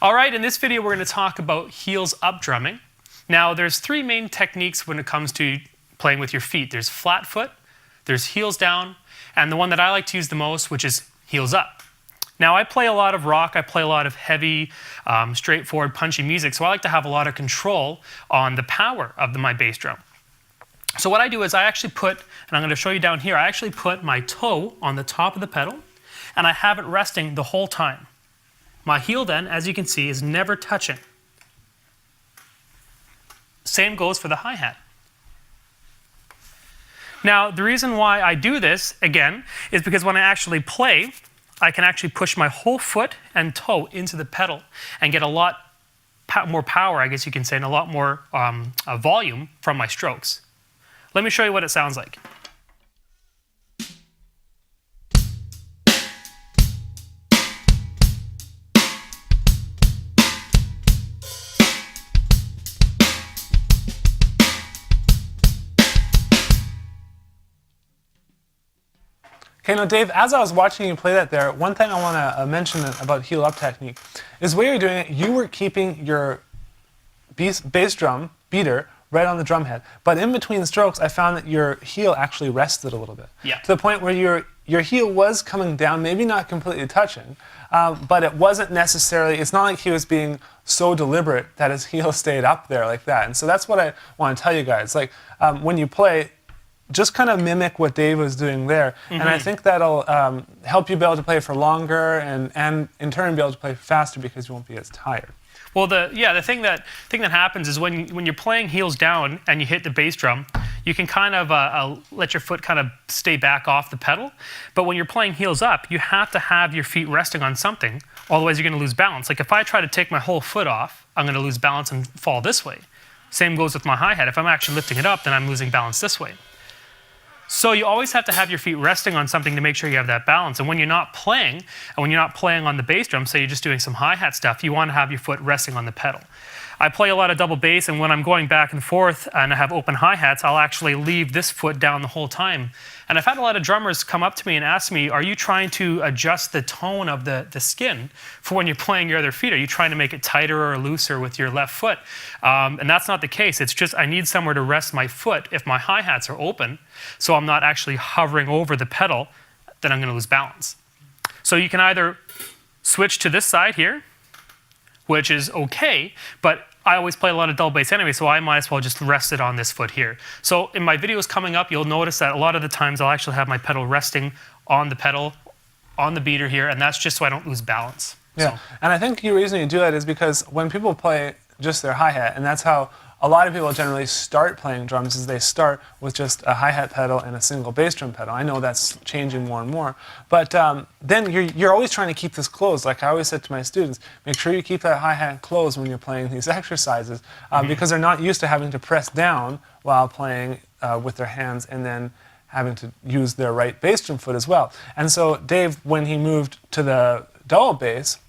All right, in this video we're going to talk about heels up drumming. Now there's three main techniques when it comes to playing with your feet. There's flat foot, there's heels down, and the one that I like to use the most, which is heels up. Now I play a lot of rock, I play a lot of heavy, straightforward, punchy music, so I like to have a lot of control on the power of my bass drum. So what I do is I actually put, and I'm going to show you down here, I actually put my toe on the top of the pedal, and I have it resting the whole time. My heel then, as you can see, is never touching. Same goes for the hi-hat. Now, the reason why I do this, again, is because when I actually play, I can actually push my whole foot and toe into the pedal and get a lot more power, I guess you can say, and a lot more volume from my strokes. Let me show you what it sounds like. Okay, now Dave, as I was watching you play that there, one thing I want to mention about heel up technique is the way you're doing it, you were keeping your bass drum beater right on the drum head. But in between strokes, I found that your heel actually rested a little bit. Yeah. To the point where your heel was coming down, maybe not completely touching, but it wasn't necessarily, it's not like he was being so deliberate that his heel stayed up there like that. And so that's what I want to tell you guys. Like, when you play, just kind of mimic what Dave was doing there. And I think that'll help you be able to play for longer and in turn be able to play faster because you won't be as tired. Well, the thing that happens is when you're playing heels down and you hit the bass drum, you can kind of let your foot kind of stay back off the pedal. But when you're playing heels up, you have to have your feet resting on something, otherwise you're going to lose balance. Like if I try to take my whole foot off, I'm going to lose balance and fall this way. Same goes with my hi-hat. If I'm actually lifting it up, then I'm losing balance this way. So you always have to have your feet resting on something to make sure you have that balance. And when you're not playing, and when you're not playing on the bass drum, say you're just doing some hi-hat stuff, you want to have your foot resting on the pedal. I play a lot of double bass, and when I'm going back and forth and I have open hi-hats, I'll actually leave this foot down the whole time. And I've had a lot of drummers come up to me and ask me, are you trying to adjust the tone of the skin for when you're playing your other feet? Are you trying to make it tighter or looser with your left foot? And that's not the case. It's just I need somewhere to rest my foot if my hi-hats are open, so I'm not actually hovering over the pedal, then I'm going to lose balance. So you can either switch to this side here, which is okay, but I always play a lot of double bass anyway, so I might as well just rest it on this foot here. So in my videos coming up, you'll notice that a lot of the times I'll actually have my pedal resting on the pedal, on the beater here, and that's just so I don't lose balance. Yeah, So. and I think the reason you do that is because when people play just their hi-hat, and that's how a lot of people generally start playing drums, is they start with just a hi-hat pedal and a single bass drum pedal. I know that's changing more and more, but then you're always trying to keep this closed. Like I always said to my students, make sure you keep that hi-hat closed when you're playing these exercises, because they're not used to having to press down while playing with their hands and then having to use their right bass drum foot as well. And so Dave, when he moved to the double bass,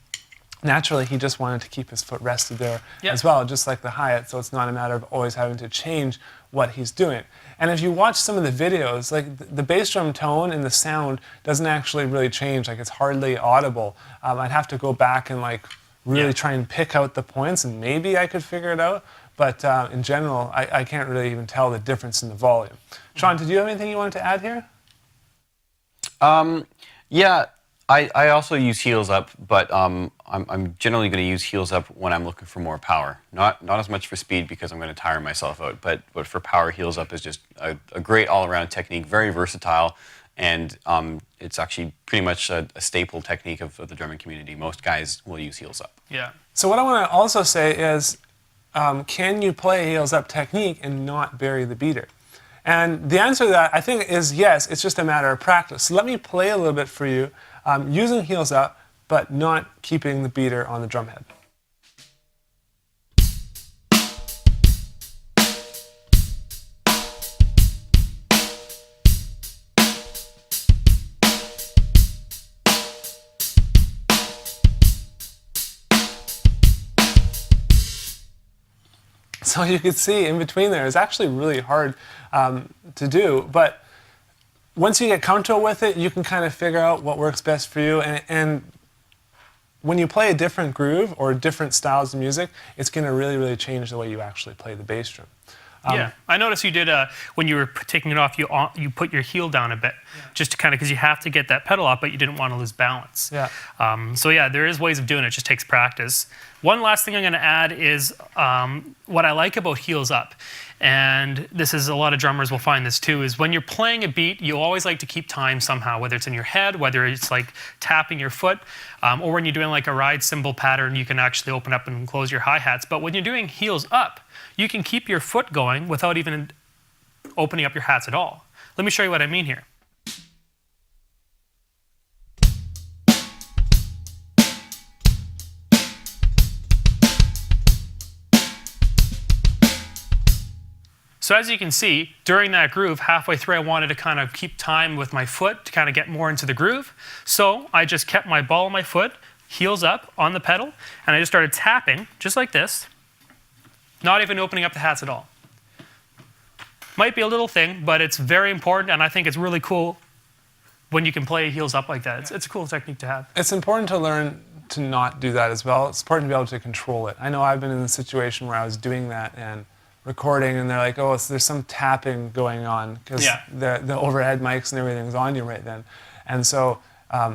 naturally, he just wanted to keep his foot rested there as well, just like the hi-hat, so it's not a matter of always having to change what he's doing. And if you watch some of the videos, like the bass drum tone and the sound doesn't actually really change, like it's hardly audible. I'd have to go back and like really try and pick out the points, and maybe I could figure it out, but in general, I can't really even tell the difference in the volume. Sean, did you have anything you wanted to add here? Yeah. I also use heels up, but I'm generally going to use heels up when I'm looking for more power. Not as much for speed because I'm going to tire myself out, but for power, heels up is just a great all-around technique, very versatile, and it's actually pretty much a staple technique of the drumming community. Most guys will use heels up. Yeah. So what I want to also say is, can you play heels up technique and not bury the beater? And the answer to that, I think, is yes. It's just a matter of practice. So let me play a little bit for you, using heels up, but not keeping the beater on the drum head. So you can see in between there, it's actually really hard to do, but once you get comfortable with it, you can kind of figure out what works best for you. And when you play a different groove or different styles of music, it's going to really, really change the way you actually play the bass drum. Yeah, I noticed you did when you were taking it off, you put your heel down a bit, just to kind of, because you have to get that pedal off, but you didn't want to lose balance. Yeah. So yeah, there is ways of doing it. It just takes practice. One last thing I'm going to add is what I like about heels up, and this is a lot of drummers will find this too, is when you're playing a beat, you always like to keep time somehow, whether it's in your head, whether it's like tapping your foot, or when you're doing like a ride cymbal pattern, you can actually open up and close your hi-hats. But when you're doing heels up, you can keep your foot going without even opening up your hats at all. Let me show you what I mean here. So as you can see, during that groove, halfway through, I wanted to kind of keep time with my foot to kind of get more into the groove. So I just kept my ball of my foot, heels up on the pedal, and I just started tapping, just like this, not even opening up the hats at all. Might be a little thing, but it's very important, and I think it's really cool when you can play heels up like that. It's a cool technique to have. It's important to learn to not do that as well. It's important to be able to control it. I know I've been in a situation where I was doing that and recording, and they're like, oh, there's some tapping going on because the overhead mics and everything's on you right then. And so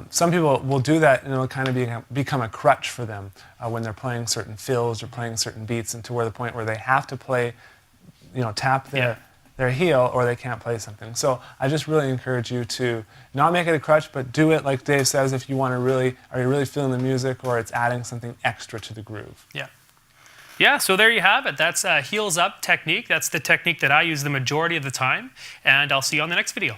some people will do that, and it'll kind of become a crutch for them when they're playing certain fills or playing certain beats, and to where the point where they have to play, tap their heel, or they can't play something. So I just really encourage you to not make it a crutch, but do it like Dave says if you want to really, are you really feeling the music, or it's adding something extra to the groove. Yeah. Yeah, so there you have it. That's a heels up technique. That's the technique that I use the majority of the time, and I'll see you on the next video.